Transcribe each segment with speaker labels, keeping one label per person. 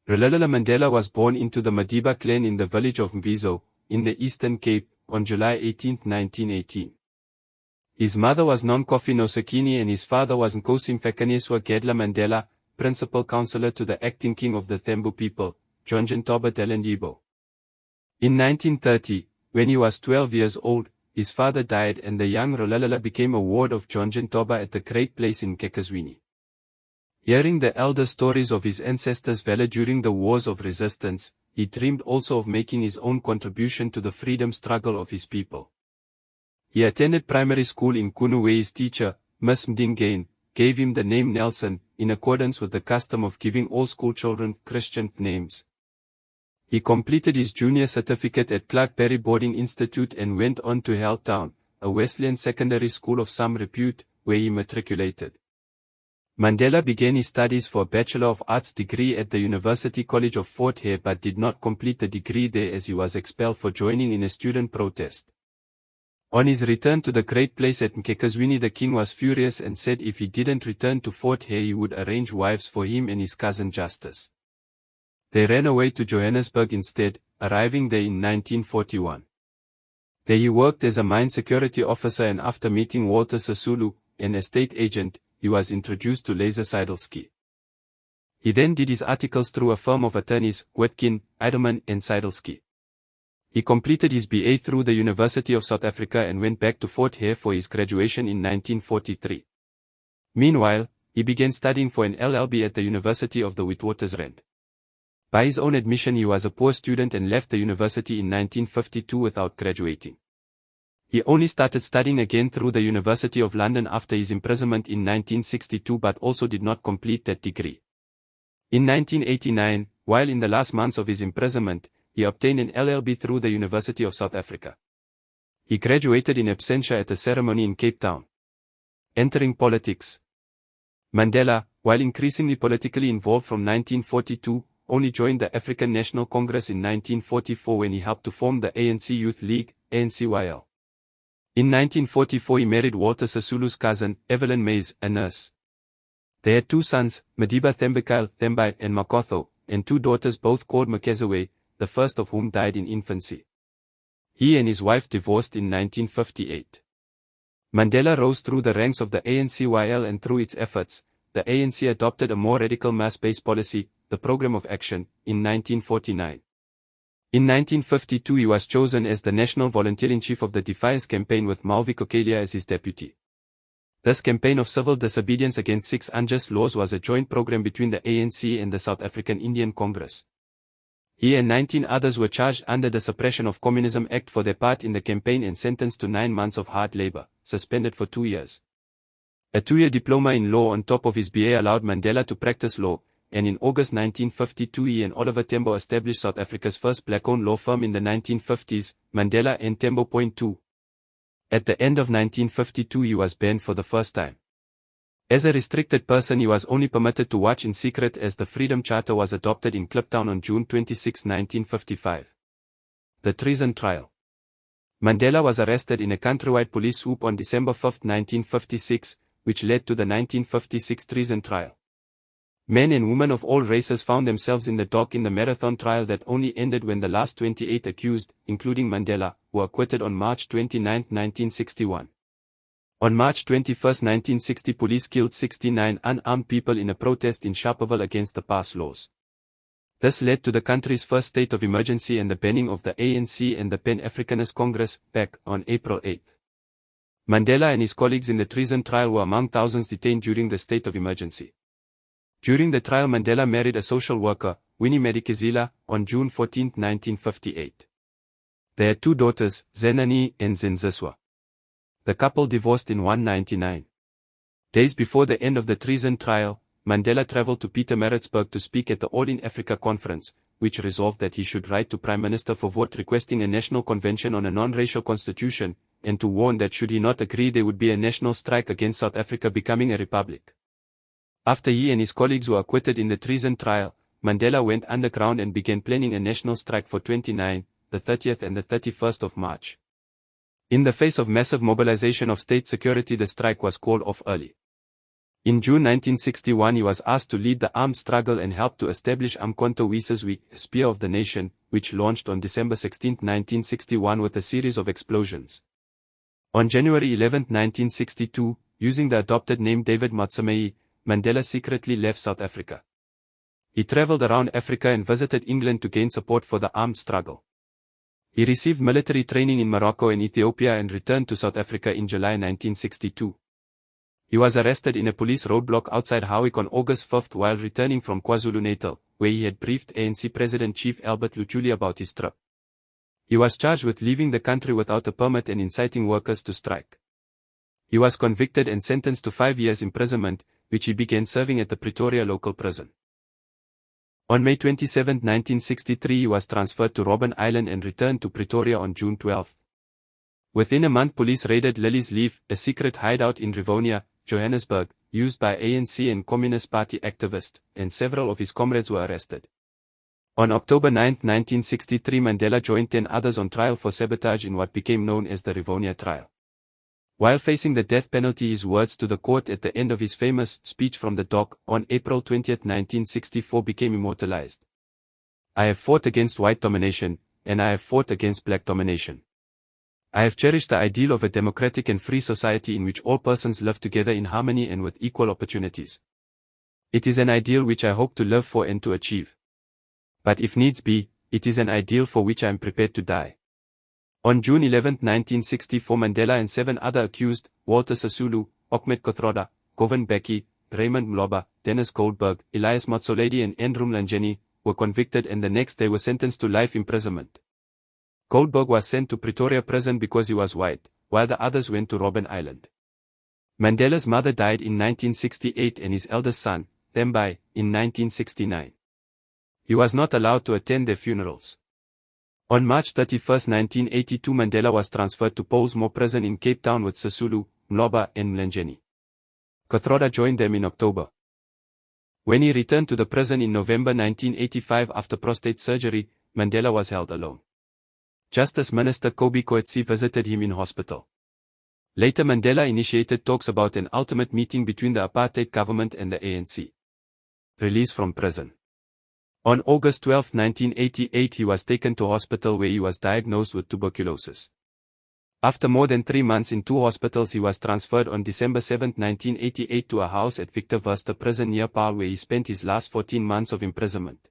Speaker 1: Rolihlahla Mandela was born into the Madiba clan in the village of Mvizo, in the Eastern Cape, on July 18, 1918. His mother was Nonkofi Nosekini and his father was Nkosi Mfekenyeswa Gedla Mandela, principal counselor to the acting king of the Thembu people, John Ntoba Dalendibo. In 1930, when he was 12 years old, his father died and the young Rolihlahla became a ward of John Ntoba at the Great Place in Nkekazwini. Hearing the elder stories of his ancestors' valor during the wars of resistance, he dreamed also of making his own contribution to the freedom struggle of his people. He attended primary school in Kunu where his teacher, Miss Mdingane, gave him the name Nelson, in accordance with the custom of giving all school children Christian names. He completed his junior certificate at Clark Perry Boarding Institute and went on to Helltown, a Wesleyan secondary school of some repute, where he matriculated. Mandela began his studies for a Bachelor of Arts degree at the University College of Fort Hare but did not complete the degree there as he was expelled for joining in a student protest. On his return to the Great Place at Nkekazwini, the king was furious and said if he didn't return to Fort Hare he would arrange wives for him and his cousin Justice. They ran away to Johannesburg instead, arriving there in 1941. There he worked as a mine security officer and after meeting Walter Sisulu, an estate agent, he was introduced to Laser Seidelsky. He then did his articles through a firm of attorneys, Witkin, Eidelman and Seidelsky. He completed his BA through the University of South Africa and went back to Fort Hare for his graduation in 1943. Meanwhile, he began studying for an LLB at the University of the Witwatersrand. By his own admission he was a poor student and left the university in 1952 without graduating. He only started studying again through the University of London after his imprisonment in 1962 but also did not complete that degree. In 1989, while in the last months of his imprisonment, he obtained an LLB through the University of South Africa. He graduated in absentia at a ceremony in Cape Town. Entering politics. Mandela, while increasingly politically involved from 1942, only joined the African National Congress in 1944 when he helped to form the ANC Youth League, ANCYL. In 1944 he married Walter Sisulu's cousin, Evelyn Mays, a nurse. They had two sons, Madiba Thembekile Thembai and Makotho, and two daughters both called Mkezawe, the first of whom died in infancy. He and his wife divorced in 1958. Mandela rose through the ranks of the ANCYL and through its efforts, the ANC adopted a more radical mass-based policy, the Programme of Action, in 1949. In 1952 he was chosen as the National Volunteer-in-Chief of the Defiance Campaign with Malvi Kokelia as his deputy. This campaign of civil disobedience against 6 unjust laws was a joint program between the ANC and the South African Indian Congress. He and 19 others were charged under the Suppression of Communism Act for their part in the campaign and sentenced to 9 months of hard labor, suspended for 2 years. A 2-year diploma in law on top of his BA allowed Mandela to practice law, and in August 1952 he and Oliver Tambo established South Africa's first black-owned law firm in the 1950s, Mandela and Tambo. 2. At the end of 1952 he was banned for the first time. As a restricted person he was only permitted to watch in secret as the Freedom Charter was adopted in Kliptown on June 26, 1955. The Treason Trial. Mandela was arrested in a countrywide police swoop on December 5, 1956, which led to the 1956 Treason Trial. Men and women of all races found themselves in the dock in the marathon trial that only ended when the last 28 accused, including Mandela, were acquitted on March 29, 1961. On March 21, 1960 police killed 69 unarmed people in a protest in Sharperville against the pass laws. This led to the country's first state of emergency and the banning of the ANC and the Pan-Africanist Congress, PAC, on April 8. Mandela and his colleagues in the treason trial were among thousands detained during the state of emergency. During the trial Mandela married a social worker, Winnie Madikizela, on June 14, 1958. They had 2 daughters, Zenani and Zinziswa. The couple divorced in 1999. Days before the end of the treason trial, Mandela traveled to Pietermaritzburg to speak at the All in Africa conference, which resolved that he should write to Prime Minister for vote requesting a national convention on a non-racial constitution, and to warn that should he not agree there would be a national strike against South Africa becoming a republic. After he and his colleagues were acquitted in the treason trial, Mandela went underground and began planning a national strike for 29, the 30th and the 31st of March. In the face of massive mobilization of state security the strike was called off early. In June 1961 he was asked to lead the armed struggle and help to establish Umkhonto we Sizwe, Spear of the Nation, which launched on December 16, 1961 with a series of explosions. On January 11, 1962, using the adopted name David Motsamei, Mandela secretly left South Africa. He traveled around Africa and visited England to gain support for the armed struggle. He received military training in Morocco and Ethiopia and returned to South Africa in July 1962. He was arrested in a police roadblock outside Howick on August 5 while returning from KwaZulu-Natal, where he had briefed ANC President Chief Albert Luthuli about his trip. He was charged with leaving the country without a permit and inciting workers to strike. He was convicted and sentenced to 5 years imprisonment, which he began serving at the Pretoria local prison. On May 27, 1963 he was transferred to Robben Island and returned to Pretoria on June 12. Within a month police raided Lily's Leaf, a secret hideout in Rivonia, Johannesburg, used by ANC and Communist Party activists, and several of his comrades were arrested. On October 9, 1963 Mandela joined 10 others on trial for sabotage in what became known as the Rivonia trial. While facing the death penalty, his words to the court at the end of his famous speech from the dock on April 20, 1964 became immortalized. "I have fought against white domination, and I have fought against black domination. I have cherished the ideal of a democratic and free society in which all persons live together in harmony and with equal opportunities. It is an ideal which I hope to live for and to achieve. But if needs be, it is an ideal for which I am prepared to die." On June 11, 1964 Mandela and 7 other accused, Walter Sisulu, Ahmed Kothroda, Govan Beki, Raymond Mloba, Dennis Goldberg, Elias Motsoaledi and Andrew Mlangeni, were convicted and the next day were sentenced to life imprisonment. Goldberg was sent to Pretoria prison because he was white, while the others went to Robben Island. Mandela's mother died in 1968 and his eldest son, Thembi, in 1969. He was not allowed to attend their funerals. On March 31, 1982 Mandela was transferred to Pollsmoor Prison in Cape Town with Sisulu, Mloba and Mlangeni. Kothroda joined them in October. When he returned to the prison in November 1985 after prostate surgery, Mandela was held alone. Justice Minister Kobe Coetzee visited him in hospital. Later Mandela initiated talks about an ultimate meeting between the apartheid government and the ANC. Release from prison. On August 12, 1988 he was taken to hospital where he was diagnosed with tuberculosis. After more than 3 months in 2 hospitals he was transferred on December 7, 1988 to a house at Victor Verster prison near Paarl where he spent his last 14 months of imprisonment.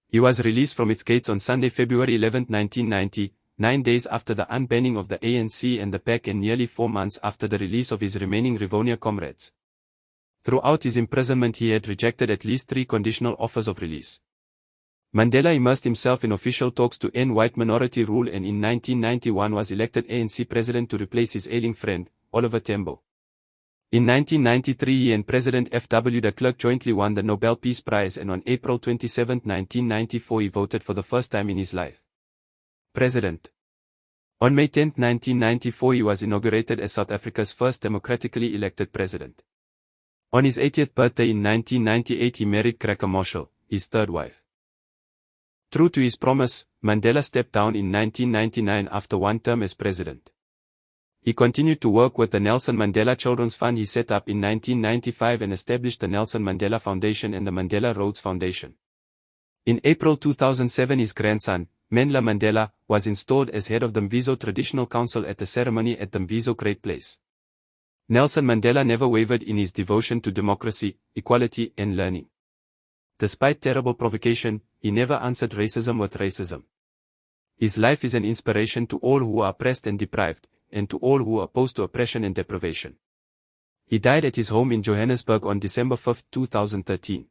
Speaker 1: He was released from its gates on Sunday, February 11, 1990, 9 days after the unbanning of the ANC and the PAC and nearly 4 months after the release of his remaining Rivonia comrades. Throughout his imprisonment he had rejected at least 3 conditional offers of release. Mandela immersed himself in official talks to end white minority rule and in 1991 was elected ANC president to replace his ailing friend, Oliver Tambo. In 1993 he and President F.W. de Klerk jointly won the Nobel Peace Prize and on April 27, 1994 he voted for the first time in his life. President. On May 10, 1994 he was inaugurated as South Africa's first democratically elected president. On his 80th birthday in 1998 he married Cracker Marshall, his third wife. True to his promise, Mandela stepped down in 1999 after 1 term as president. He continued to work with the Nelson Mandela Children's Fund he set up in 1995 and established the Nelson Mandela Foundation and the Mandela Rhodes Foundation. In April 2007 his grandson, Mandla Mandela, was installed as head of the Mvizo Traditional Council at the ceremony at the Mvizo Great Place. Nelson Mandela never wavered in his devotion to democracy, equality and learning. Despite terrible provocation, he never answered racism with racism. His life is an inspiration to all who are oppressed and deprived, and to all who are opposed to oppression and deprivation. He died at his home in Johannesburg on December 5, 2013.